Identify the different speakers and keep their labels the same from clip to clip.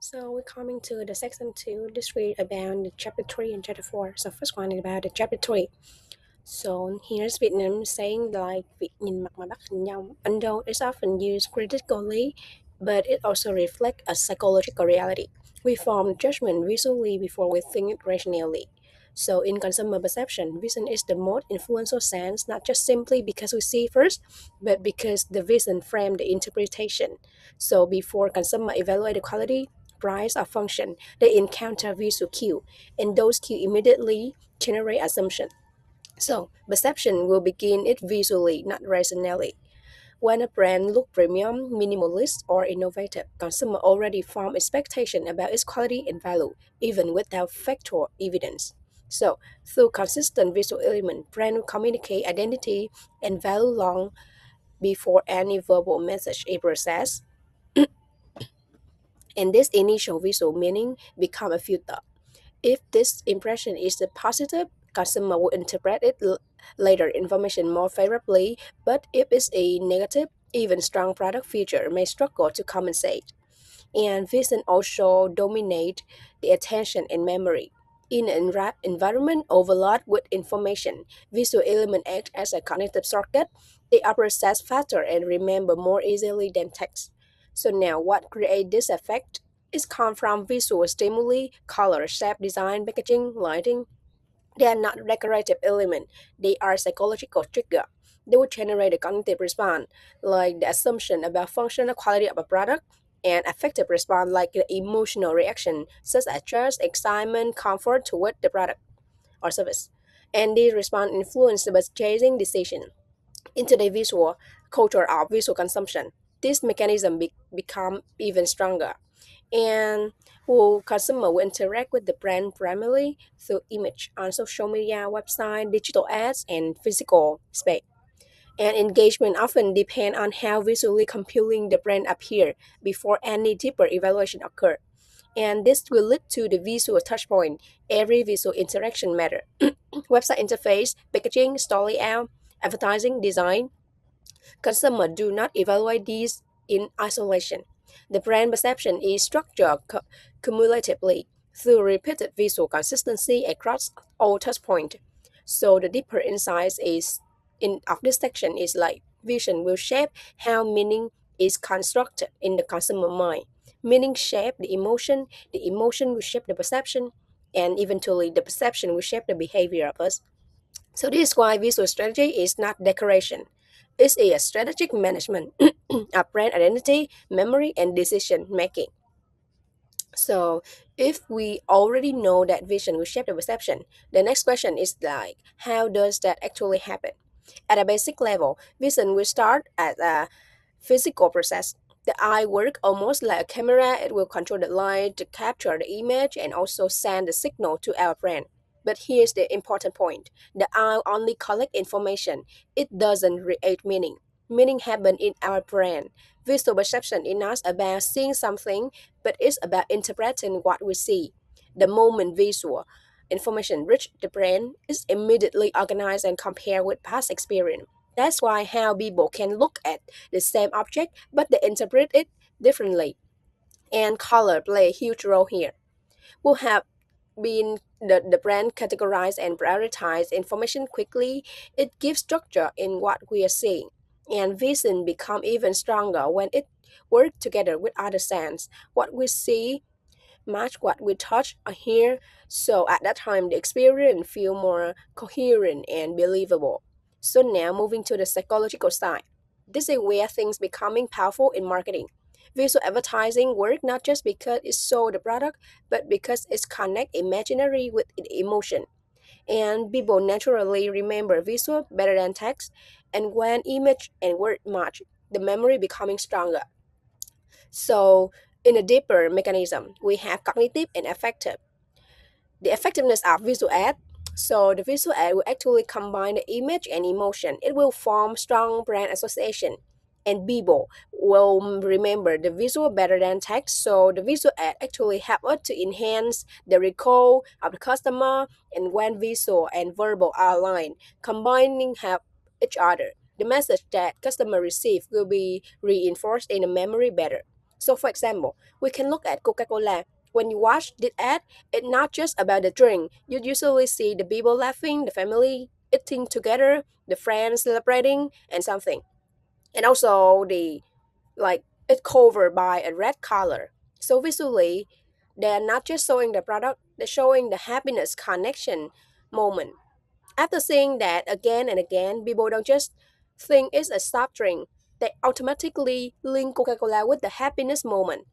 Speaker 1: So we're coming to the section 2. This read about the chapter 3 and chapter 4. So first one is about the chapter 3. So here's Vietnam saying like việc nhìn mặt mà bắt hình dong. Although it's often used critically, but it also reflects a psychological reality. We form judgment visually before we think it rationally. So in consumer perception, vision is the most influential sense, not just simply because we see first, but because the vision frames the interpretation. So before consumer evaluate the quality, price, or function, they encounter visual cue, and those cue immediately generate assumption. So, perception will begin it visually, not rationally. When a brand looks premium, minimalist, or innovative, consumer already form expectation about its quality and value, even without factual evidence. So, through consistent visual element, brand will communicate identity and value long before any verbal message is processed, and this initial visual meaning become a filter. If this impression is a positive, customer will interpret it later information more favorably, but if it's a negative, even strong product feature may struggle to compensate. And vision also dominate the attention and memory. In an environment overloaded with information, visual elements act as a cognitive shortcut. They are processed faster and remember more easily than text. So now what creates this effect is come from visual stimuli, color, shape, design, packaging, lighting. They are not decorative elements, they are psychological trigger. They will generate a cognitive response, like the assumption about functional quality of a product, and affective response, like the emotional reaction, such as trust, excitement, comfort toward the product or service. And these response influence the purchasing decision. In today's visual culture of visual consumption, this mechanism become even stronger, and consumer will interact with the brand primarily through image on social media, website, digital ads, and physical space. And engagement often depend on how visually compelling the brand appear before any deeper evaluation occur. And this will lead to the visual touchpoint. Every visual interaction matter. Website interface, packaging, store layout, advertising, design. Consumers do not evaluate these in isolation. The brand perception is structured cumulatively through repeated visual consistency across all touchpoints. So the deeper insight is in of this section is like vision will shape how meaning is constructed in the consumer mind. Meaning shape the emotion will shape the perception, and eventually the perception will shape the behavior of us. So this is why visual strategy is not decoration. It's a strategic management of brand identity, memory, and decision making. So if we already know that vision will shape the perception, the next question is like, how does that actually happen? At a basic level, vision will start as a physical process. The eye works almost like a camera. It will control the light to capture the image and also send the signal to our brain. But here's the important point. The eye only collects information. It doesn't create meaning. Meaning happens in our brain. Visual perception is not about seeing something, but it's about interpreting what we see. The moment visual information reaches the brain is immediately organized and compared with past experience. That's why how people can look at the same object but they interpret it differently. And color play a huge role here. We'll have been the brand categorize and prioritize information quickly. It gives structure in what we are seeing. And vision become even stronger when it works together with other sense. What we see match what we touch or hear. So at that time, the experience feel more coherent and believable. So now moving to the psychological side. This is where things becoming powerful in marketing. Visual advertising work not just because it sold the product, but because it connect imaginary with emotion. And people naturally remember visual better than text. And when image and word match, the memory becoming stronger. So, in a deeper mechanism, we have cognitive and affective. The effectiveness of visual ad. So, the visual ad will actually combine the image and emotion. It will form strong brand association, and people will remember the visual better than text. So, the visual ad actually help us to enhance the recall of the customer. And when visual and verbal are aligned, combining help each other. The message that customer receive will be reinforced in the memory better. So, for example, we can look at Coca-Cola. When you watch this ad, it's not just about the drink. You usually see the people laughing, the family eating together, the friends celebrating, and something. And also the like it's covered by a red color. So visually, they're not just showing the product, they're showing the happiness connection moment. After seeing that again and again, people don't just think it's a soft drink. They automatically link Coca-Cola with the happiness moment.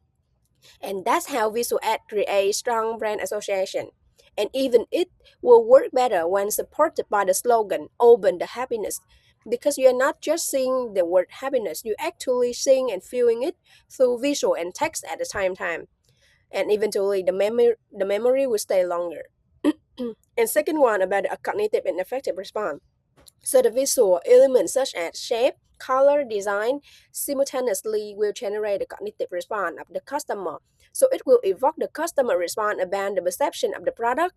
Speaker 1: And that's how visual ad create strong brand association. And even it will work better when supported by the slogan, open the happiness. Because you're not just seeing the word happiness, you're actually seeing and feeling it through visual and text at the same time. And eventually the memory will stay longer. And second one about the cognitive and affective response. So the visual elements such as shape, color, design simultaneously will generate the cognitive response of the customer. So it will evoke the customer response about the perception of the product,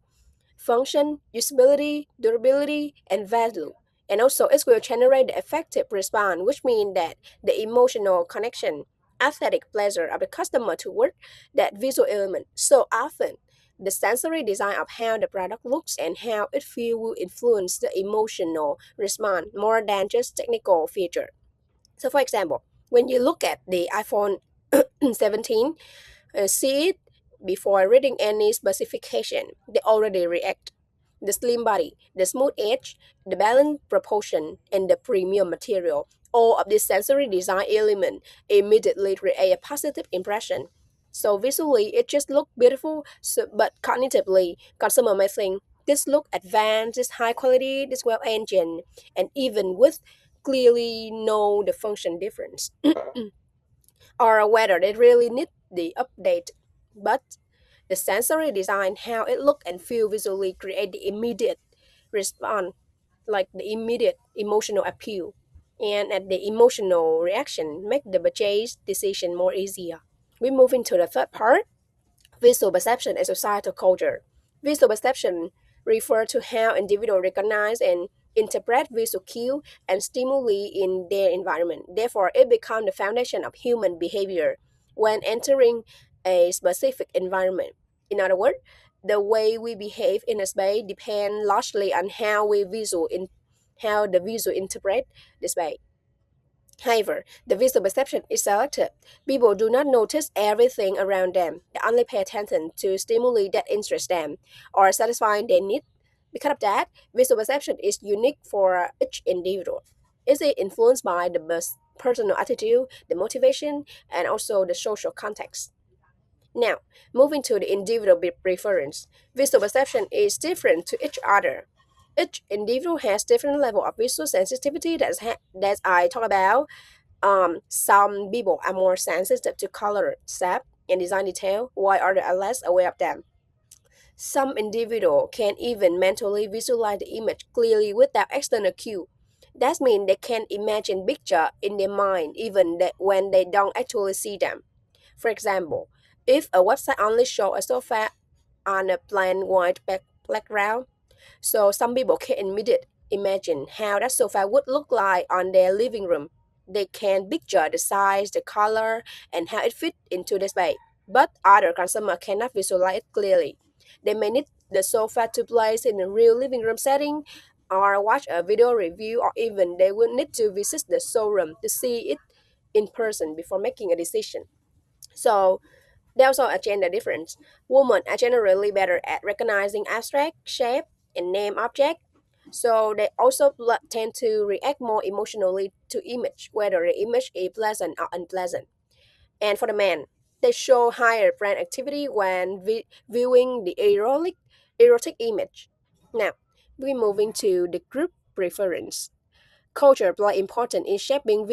Speaker 1: function, usability, durability, and value. And also it will generate the affective response, which means that the emotional connection, aesthetic pleasure of the customer toward that visual element. So often the sensory design of how the product looks and how it feels will influence the emotional response more than just technical feature. So for example, when you look at the iPhone 17, see it before reading any specification, they already react. The slim body, the smooth edge, the balanced proportion, and the premium material, all of these sensory design elements immediately create a positive impression. So visually, it just looks beautiful, but cognitively, consumer may think this look advanced, this high quality, this well engine, and even with clearly know the function difference or whether they really need the update. But the sensory design, how it look and feel visually create the immediate response, like the immediate emotional appeal. And at the emotional reaction make the purchase decision more easier. We move into the third part, visual perception and societal culture. Visual perception refer to how individuals recognize and interpret visual cue and stimuli in their environment. Therefore, it becomes the foundation of human behavior when entering a specific environment. In other words, the way we behave in a space depends largely on how the visual interpret the space. However, the visual perception is selective. People do not notice everything around them. They only pay attention to stimuli that interest them or satisfy their need. Because of that, visual perception is unique for each individual. Is it influenced by the personal attitude, the motivation, and also the social context? Now, moving to the individual preference, visual perception is different to each other. Each individual has different level of visual sensitivity that I talk about. Some people are more sensitive to color, shape, and design detail, while others are less aware of them. Some individuals can even mentally visualize the image clearly without external cue. That means they can imagine picture in their mind even when they don't actually see them. For example, if a website only shows a sofa on a plain white background, so some people can immediately imagine how that sofa would look like on their living room. They can picture the size, the color, and how it fits into the space. But other consumers cannot visualize it clearly. They may need the sofa to place in a real living room setting, or watch a video review, or even they will need to visit the showroom to see it in person before making a decision. So there's also a gender difference. Women are generally better at recognizing abstract shape and name object, so they also tend to react more emotionally to image, whether the image is pleasant or unpleasant. And for the men, they show higher brain activity when viewing the erotic image. Now, we're moving to the group preference. Culture play important in shaping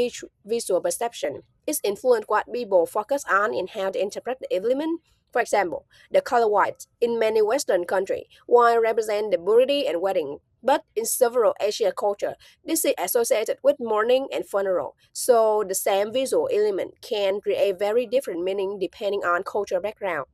Speaker 1: visual perception. It influences what people focus on and how they interpret the element. For example, the color white in many Western countries, white represent the purity and wedding. But in several Asian cultures, this is associated with mourning and funeral. So the same visual element can create very different meaning depending on cultural background.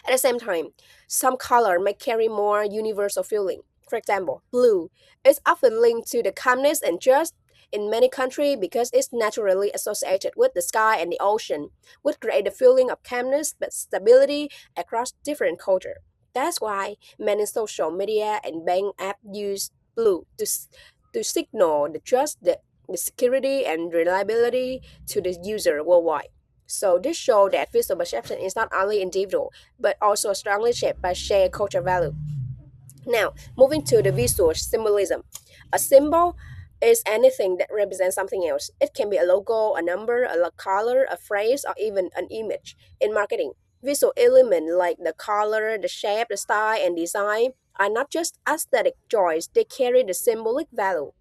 Speaker 1: At the same time, some color may carry more universal feeling. For example, blue is often linked to the calmness and trust, in many countries because it's naturally associated with the sky and the ocean, which create a feeling of calmness but stability across different cultures. That's why many social media and bank apps use blue to signal the trust, the security, and reliability to the user worldwide. So this shows that visual perception is not only individual, but also strongly shaped by shared cultural value. Now, moving to the visual symbolism. A symbol is anything that represents something else. It can be a logo, a number, a color, a phrase, or even an image. In marketing, visual elements like the color, the shape, the style, and design are not just aesthetic choice, they carry the symbolic value.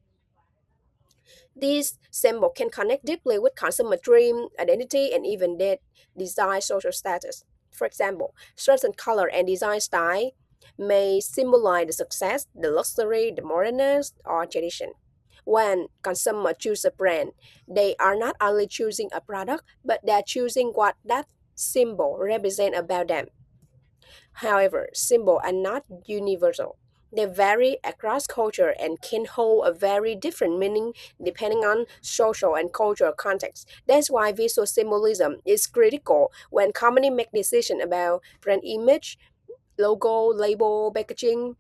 Speaker 1: These symbols can connect deeply with consumer dream, identity, and even their desired social status. For example, certain color and design style may symbolize the success, the luxury, the modernness, or tradition. When consumers choose a brand, they are not only choosing a product, but they are choosing what that symbol represents about them. However, symbols are not universal. They vary across culture and can hold a very different meaning depending on social and cultural context. That's why visual symbolism is critical when companies make decisions about brand image, logo, label, packaging.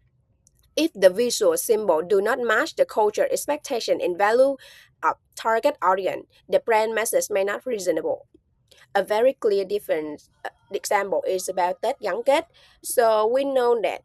Speaker 1: If the visual symbol do not match the culture expectation and value of target audience, the brand message may not reasonable. A very clear difference example is about Tết Gắn Kết. So we know that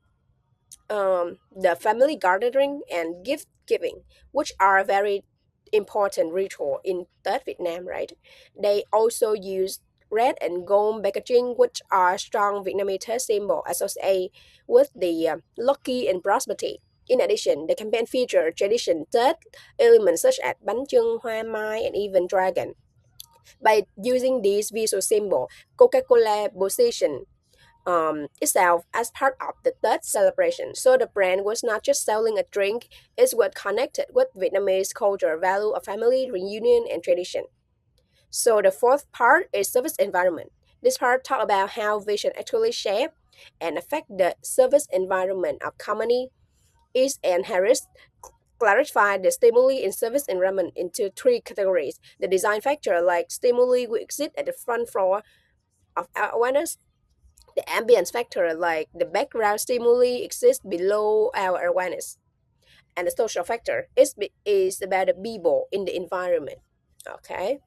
Speaker 1: the family gathering and gift giving, which are very important ritual in Tết Vietnam, right? They also use red and gold packaging, which are strong Vietnamese Tết symbol associated with the lucky and prosperity. In addition, the campaign featured tradition Tết elements such as bánh chưng, hoa mai, and even dragon. By using these visual symbol, Coca-Cola position itself as part of the Tết celebration. So the brand was not just selling a drink, it was connected with Vietnamese culture, value of family, reunion, and tradition. So the fourth part is service environment. This part talk about how vision actually shape and affect the service environment of company. East and Harris clarify the stimuli in service environment into three categories. The design factor, like stimuli will exist at the front floor of our awareness. The ambience factor, like the background stimuli, exists below our awareness. And the social factor is about the people in the environment. Okay.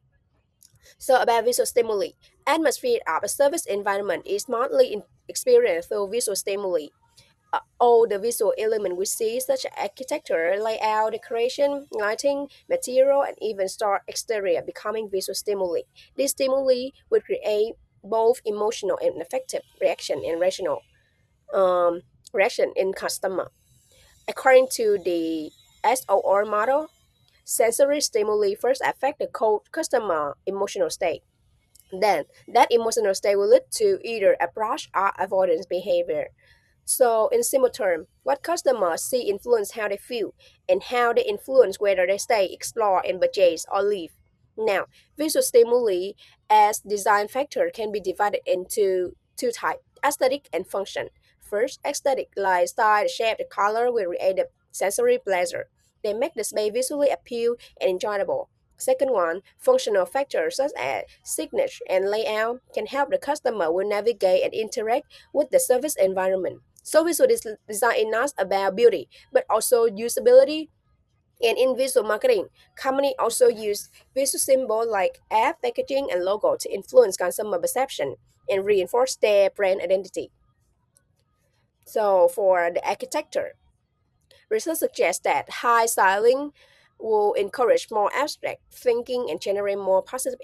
Speaker 1: So about visual stimuli, atmosphere of a service environment is mostly experienced through visual stimuli. All the visual elements we see, such as architecture, layout, decoration, lighting, material, and even store exterior, becoming visual stimuli. These stimuli will create both emotional and affective reaction and rational um, reaction in customer. According to the SOR model, sensory stimuli first affect the customer emotional state. Then, that emotional state will lead to either approach or avoidance behavior. So, in simple terms, what customers see influence how they feel, and how they influence whether they stay, explore, and purchase or leave. Now, visual stimuli as design factor can be divided into two types: aesthetic and function. First, aesthetic, like style, shape, the color, will create the sensory pleasure. They make the space visually appeal and enjoyable. Second one, functional factors such as signature and layout can help the customer will navigate and interact with the service environment. So visual design is not about beauty, but also usability. And in visual marketing, companies also use visual symbols like app, packaging, and logo to influence consumer perception and reinforce their brand identity. So for the architecture, research suggests that high styling will encourage more abstract thinking and generate more positive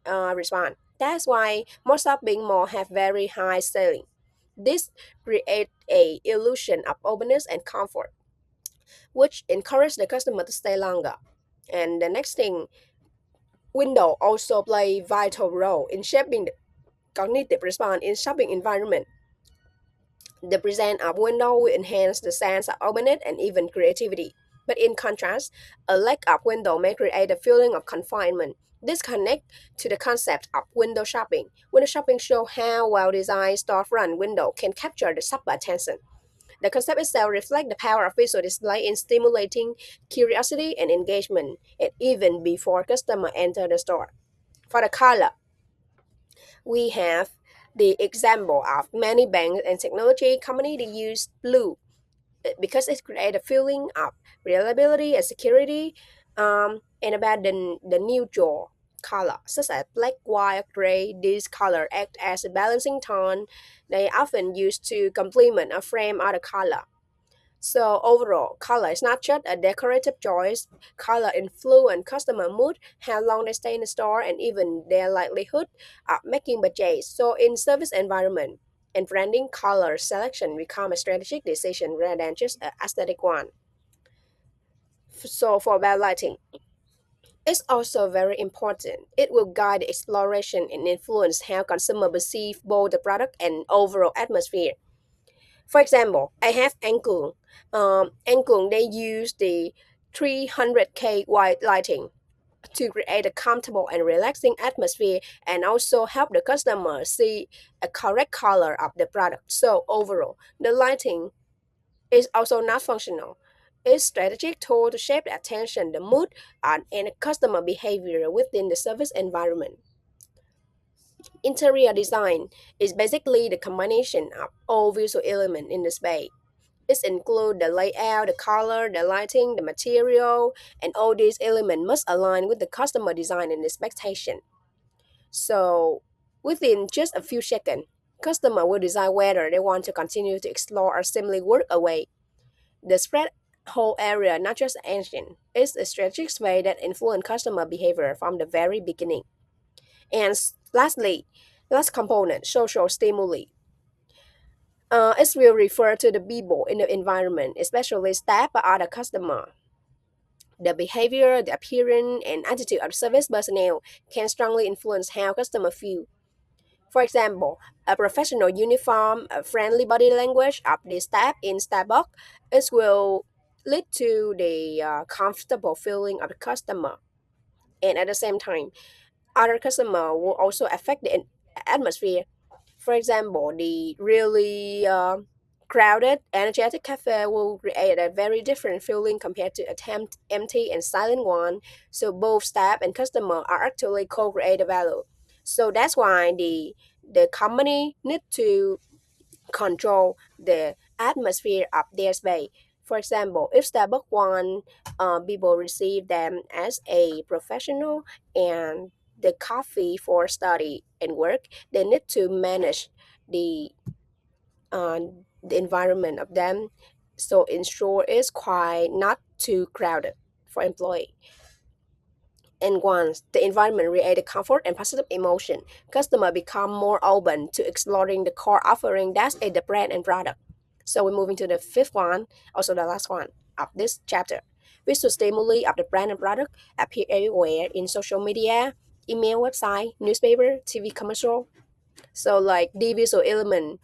Speaker 1: response. That's why most shopping malls have very high ceiling. This creates a illusion of openness and comfort, which encourage the customer to stay longer. And the next thing, window also play vital role in shaping the cognitive response in shopping environment. The presence of window will enhance the sense of openness and even creativity. But in contrast, a lack of window may create a feeling of confinement. This connects to the concept of window shopping. Window shopping shows how well-designed storefront window can capture the shopper attention. The concept itself reflects the power of visual display in stimulating curiosity and engagement, and even before customers enter the store. For the color, we have the example of many banks and technology companies that use blue because it creates a feeling of reliability and security, and about the neutral color such as black, white, or gray. These colors act as a balancing tone. They are often used to complement or frame other color. So overall, color is not just a decorative choice. Color influence customer mood, how long they stay in the store, and even their likelihood of making purchase. So in service environment and branding, color selection become a strategic decision rather than just an aesthetic one. So for backlighting, it's also very important. It will guide the exploration and influence how consumers perceive both the product and overall atmosphere. For example, I have Ankung. Ankung, they use the 300K white lighting to create a comfortable and relaxing atmosphere and also help the customer see a correct color of the product. So overall, the lighting is also not functional. It's strategic tool to shape the attention, the mood, and the customer behavior within the service environment. Interior design is basically the combination of all visual elements in the space. It includes the layout, the color, the lighting, the material, and all these elements must align with the customer design and expectation. So, within just a few seconds, customer will decide whether they want to continue to explore or simply walk away. The spread whole area, not just engine, is a strategic way that influence customer behavior from the very beginning. And lastly, last component, social stimuli. It will refer to the people in the environment, especially staff or other customer. The behavior, the appearance, and attitude of service personnel can strongly influence how customers feel. For example, a professional uniform, a friendly body language of the staff in Starbucks, it will lead to the comfortable feeling of the customer. And at the same time, other customer will also affect the atmosphere. For example, the really crowded, energetic cafe will create a very different feeling compared to a empty and silent one. So both staff and customer are actually co-create the value. So that's why the company need to control the atmosphere of their space. For example, if Starbucks want people receive them as a professional and the coffee for study and work, they need to manage the uh, the environment of them so ensure it's quite not too crowded for employee. And once the environment creates comfort and positive emotion, customers become more open to exploring the core offering that's in the brand and product. So we're moving to the fifth one, also the last one of this chapter. Visual stimuli of the brand and product appear everywhere in social media, email, website, newspaper, TV commercial. So like the visual element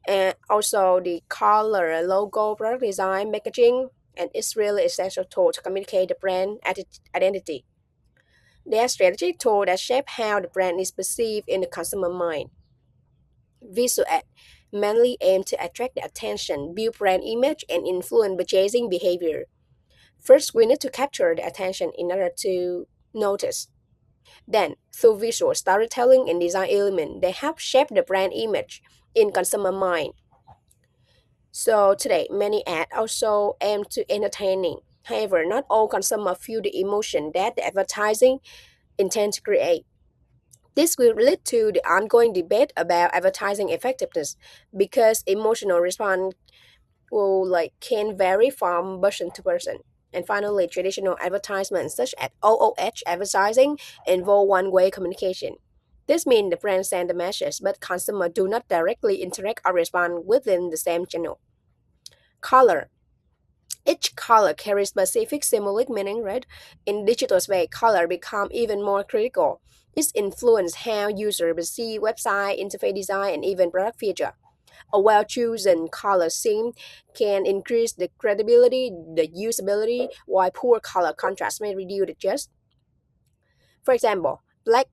Speaker 1: and also the color, logo, product design, packaging, and it's really essential tool to communicate the brand identity. They are strategic tools that shape how the brand is perceived in the consumer mind. Visual ad mainly aim to attract the attention, build brand image, and influence purchasing behavior. First, we need to capture the attention in order to notice. Then, through visual storytelling and design element, they help shape the brand image in consumer mind. So today, many ads also aim to entertaining. However, not all consumers feel the emotion that the advertising intends to create. This will lead to the ongoing debate about advertising effectiveness because emotional response will can vary from person to person. And finally, traditional advertisements such as OOH advertising involve one-way communication. This means the brand sends the message, but consumers do not directly interact or respond within the same channel. Color. Each color carries specific symbolic meaning, right? In digital space, color become even more critical. It influences how users perceive website, interface design, and even product feature. A well-chosen color scheme can increase the credibility, the usability, while poor color contrast may reduce the just. For example, black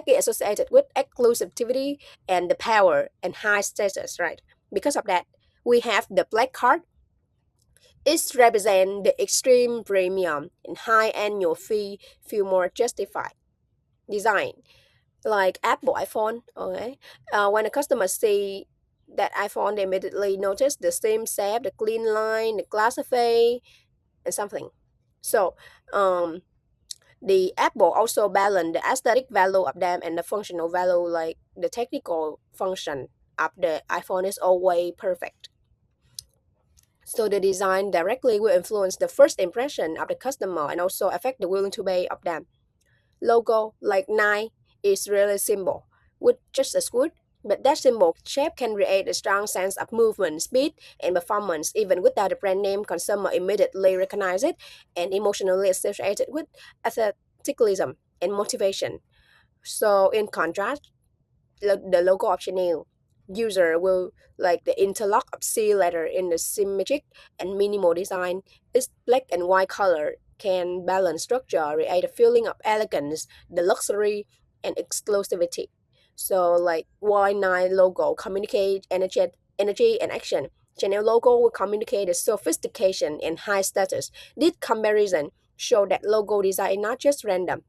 Speaker 1: is associated with exclusivity and the power and high status, right? Because of that, we have the black card. It represents the extreme premium and high annual fee feel more justified. Design like Apple iPhone. Okay, when a customer see that iPhone, they immediately notice the same shape, the clean line, the glass face, and something. So, the Apple also balance the aesthetic value of them and the functional value, like the technical function of the iPhone is always perfect. So the design directly will influence the first impression of the customer and also affect the willing to pay of them. Logo like Nike is really simple, with just as good, but that simple shape can create a strong sense of movement, speed, and performance. Even without the brand name, consumer immediately recognize it and emotionally associate it with athleticism and motivation. So in contrast, the logo of Chanel. User will like the interlock of C letter in the symmetric and minimal design. Its black and white color can balance structure, create a feeling of elegance, the luxury, and exclusivity. So like Y9 logo communicate energy and action. Chanel logo will communicate the sophistication and high status. This comparison show that logo design is not just random.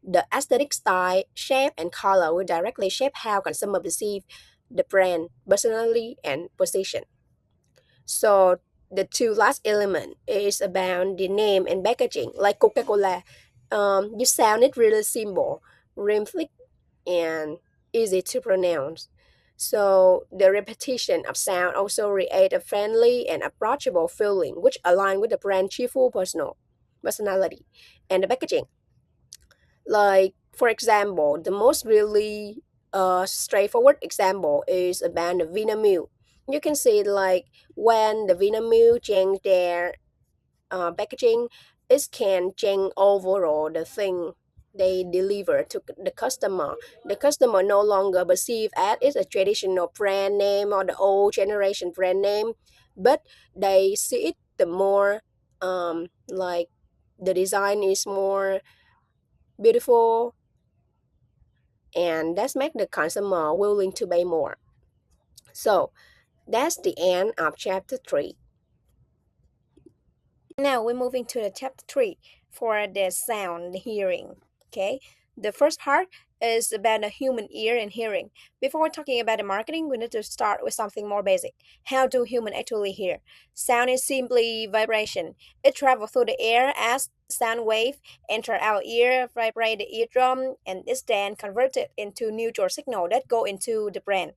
Speaker 1: The aesthetic style, shape, and color will directly shape how consumers perceive the brand personally and position. So the two last element is about the name and packaging. Like Coca-Cola, you sound it really simple, rhythmic, and easy to pronounce. So the repetition of sound also create a friendly and approachable feeling, which align with the brand cheerful personality. And the packaging, like, for example, the most really straightforward example is about the Vinamilk. You can see like when the Vinamilk change their packaging, it can change overall the thing they deliver to the customer. The customer no longer perceive as it's a traditional brand name or the old generation brand name, but they see it the more like the design is more beautiful, and that's make the consumer willing to pay more. So that's the end of chapter 3. Now we're moving to the chapter 3 for the sound, the hearing. Okay, the first part is about the human ear and hearing. Before talking about the marketing, we need to start with something more basic. How do humans actually hear? Sound is simply vibration. It travels through the air as sound wave, enter our ear, vibrate the eardrum, and is then converted into neutral signal that go into the brain.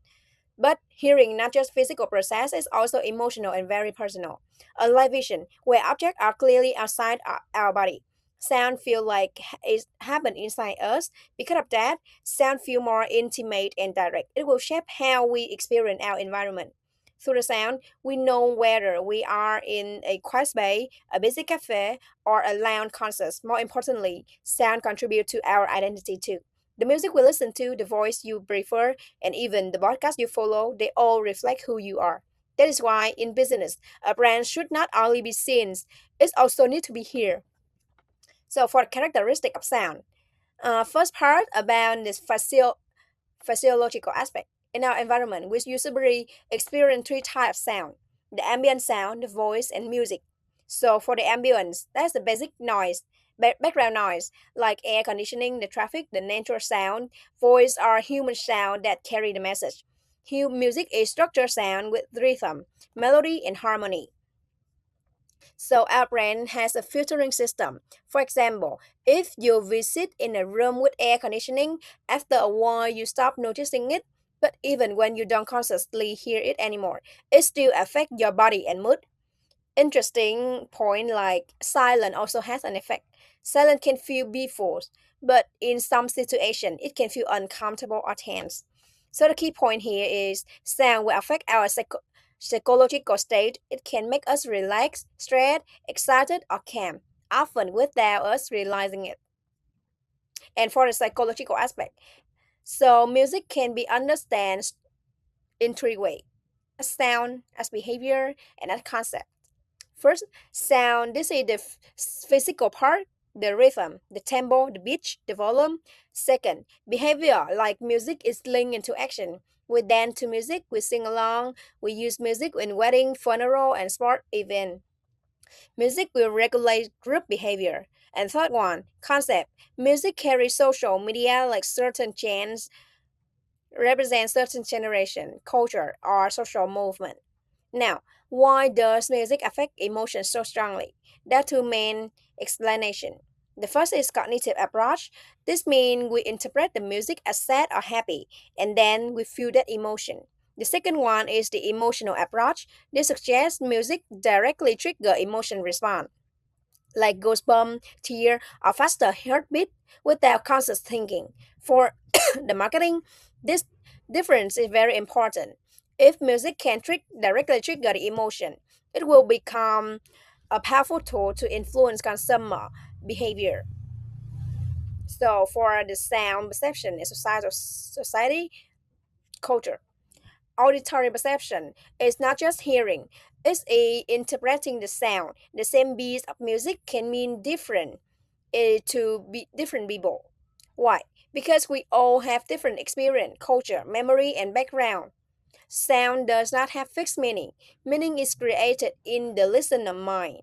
Speaker 1: But hearing not just physical process is also emotional and very personal. Unlike vision, where objects are clearly outside our body, sound feel like it happened inside us. Because of that, sound feel more intimate and direct. It will shape how we experience our environment. Through the sound, we know whether we are in a quiet space, a busy cafe, or a loud concert. More importantly, sound contribute to our identity too. The music we listen to, the voice you prefer, and even the podcast you follow, they all reflect who you are. That is why in business, a brand should not only be seen, it also need to be heard. So for the characteristic of sound, first part about this physiological aspect. In our environment, we usually experience three types of sound: the ambient sound, the voice, and music. So for the ambience, that's the basic noise, background noise, like air conditioning, the traffic, the natural sound. Voice are human sound that carry the message. Music is structured sound with rhythm, melody, and harmony. So our brain has a filtering system. For example, if you visit in a room with air conditioning, after a while you stop noticing it, but even when you don't consciously hear it anymore, it still affects your body and mood. Interesting point, like silence also has an effect. Silence can feel peaceful, but in some situations it can feel uncomfortable or tense. So the key point here is sound will affect our psychological state. It can make us relaxed, stressed, excited, or calm, often without us realizing it. And for the psychological aspect, so music can be understood in three ways: as sound, as behavior, and as concept. First, sound. This is the physical part, the rhythm, the tempo, the pitch, the volume. Second, behavior, like music is linked into action. We dance to music, we sing along, we use music in wedding, funeral, and sport event. Music will regulate group behavior. And third one, concept. Music carries social media like certain chants represent certain generation, culture, or social movement. Now, why does music affect emotions so strongly? There are two main explanations. The first is cognitive approach. This means we interpret the music as sad or happy, and then we feel that emotion. The second one is the emotional approach. This suggests music directly trigger emotion response like goosebump, tear, or faster heartbeat without conscious thinking. For the marketing, this difference is very important. If music can directly trigger the emotion, it will become a powerful tool to influence consumer behavior. So, for the sound perception in society culture, auditory perception is not just hearing; it's interpreting the sound. The same piece of music can mean to be different people. Why? Because we all have different experience, culture, memory, and background. Sound does not have fixed meaning. Meaning is created in the listener mind.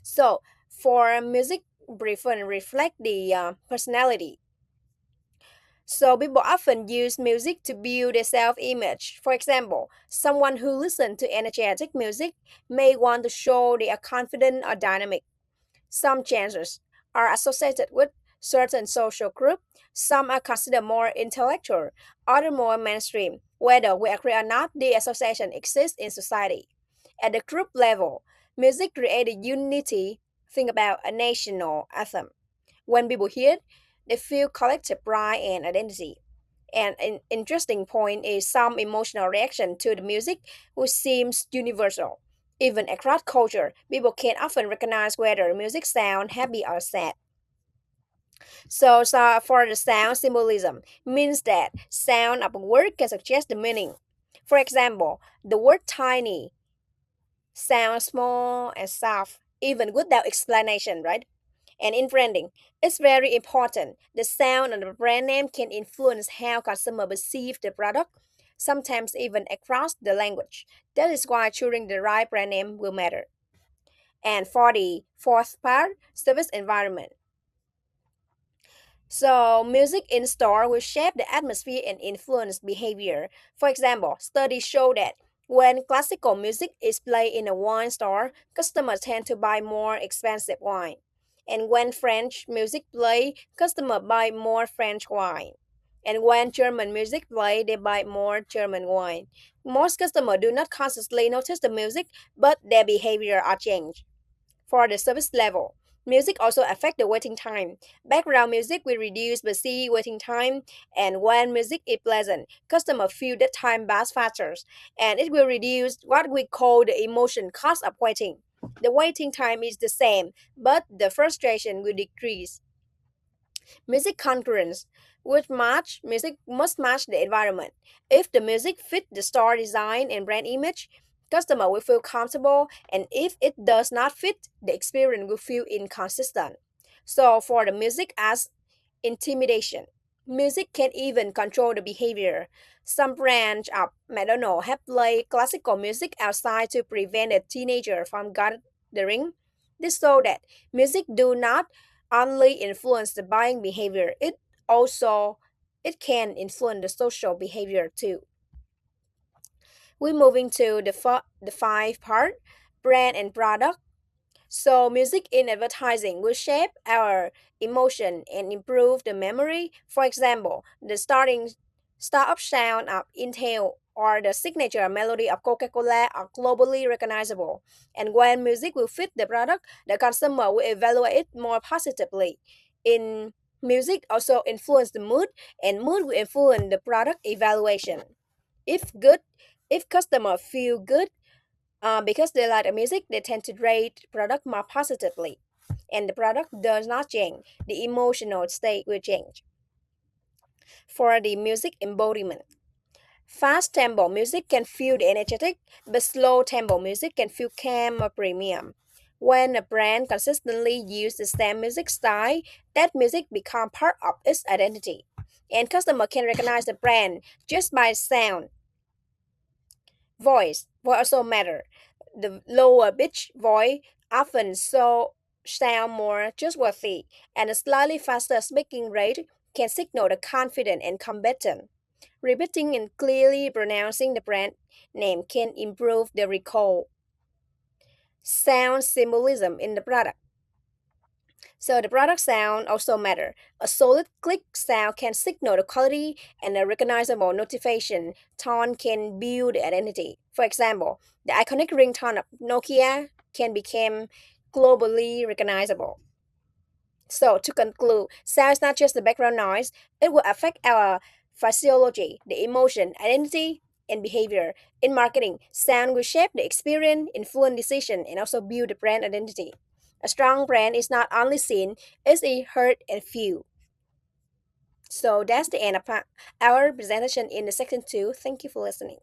Speaker 1: So, for music, briefly reflect the personality. So people often use music to build their self-image. For example, someone who listens to energetic music may want to show they are confident or dynamic. Some genres are associated with certain social group. Some are considered more intellectual, other more mainstream. Whether we agree or not, the association exists in society. At the group level, music created unity. Think about a national anthem. When people hear it, they feel collective pride and identity. And an interesting point is some emotional reaction to the music, which seems universal. Even across culture, people can often recognize whether music sounds happy or sad. So for the sound symbolism means that sound of a word can suggest the meaning. For example, the word tiny sounds small and soft, even without explanation, right? And in branding, it's very important. The sound and the brand name can influence how consumers perceive the product, sometimes even across the language. That is why choosing the right brand name will matter. And for the fourth part, service environment. So, music in store will shape the atmosphere and influence behavior. For example, studies show that when classical music is played in a wine store, customers tend to buy more expensive wine. And when French music play, customers buy more French wine. And when German music play, they buy more German wine. Most customers do not consciously notice the music, but their behavior are changed. For the service level, music also affect the waiting time. Background music will reduce the C waiting time, and when music is pleasant, customers feel that time pass faster, and it will reduce what we call the emotion cost of waiting. The waiting time is the same, but the frustration will decrease. Music concurrence. With match, music must match the environment. If the music fit the store design and brand image, customer will feel comfortable, and if it does not fit, the experience will feel inconsistent. So for the music as intimidation, music can even control the behavior. Some branch of McDonald's have played classical music outside to prevent a teenager from gathering. This shows that music do not only influence the buying behavior, also it can influence the social behavior too. We're moving to the five part brand and product. So music in advertising will shape our emotion and improve the memory. For example, the starting startup sound of Intel or the signature melody of Coca-Cola are globally recognizable. And when music will fit the product, the consumer will evaluate it more positively. In music also influence the mood, and mood will influence the product evaluation. If good, if customer feel good because they like the music, they tend to rate product more positively. And the product does not change. The emotional state will change. For the music embodiment, fast tempo music can feel energetic, but slow tempo music can feel calm or premium. When a brand consistently uses the same music style, that music becomes part of its identity. And customer can recognize the brand just by sound. Voice also matter. The lower pitch voice often sound more trustworthy, and a slightly faster speaking rate can signal the confident and competent. Repeating and clearly pronouncing the brand name can improve the recall. Sound symbolism in the product. So the product sound also matter. A solid click sound can signal the quality, and a recognizable notification tone can build identity. For example, the iconic ringtone of Nokia can become globally recognizable. So to conclude, sound is not just the background noise, it will affect our physiology, the emotion, identity, and behavior. In marketing, sound will shape the experience, influence decision, and also build the brand identity. A strong brand is not only seen, it's heard and feel. So that's the end of our presentation in the section 2. Thank you for listening.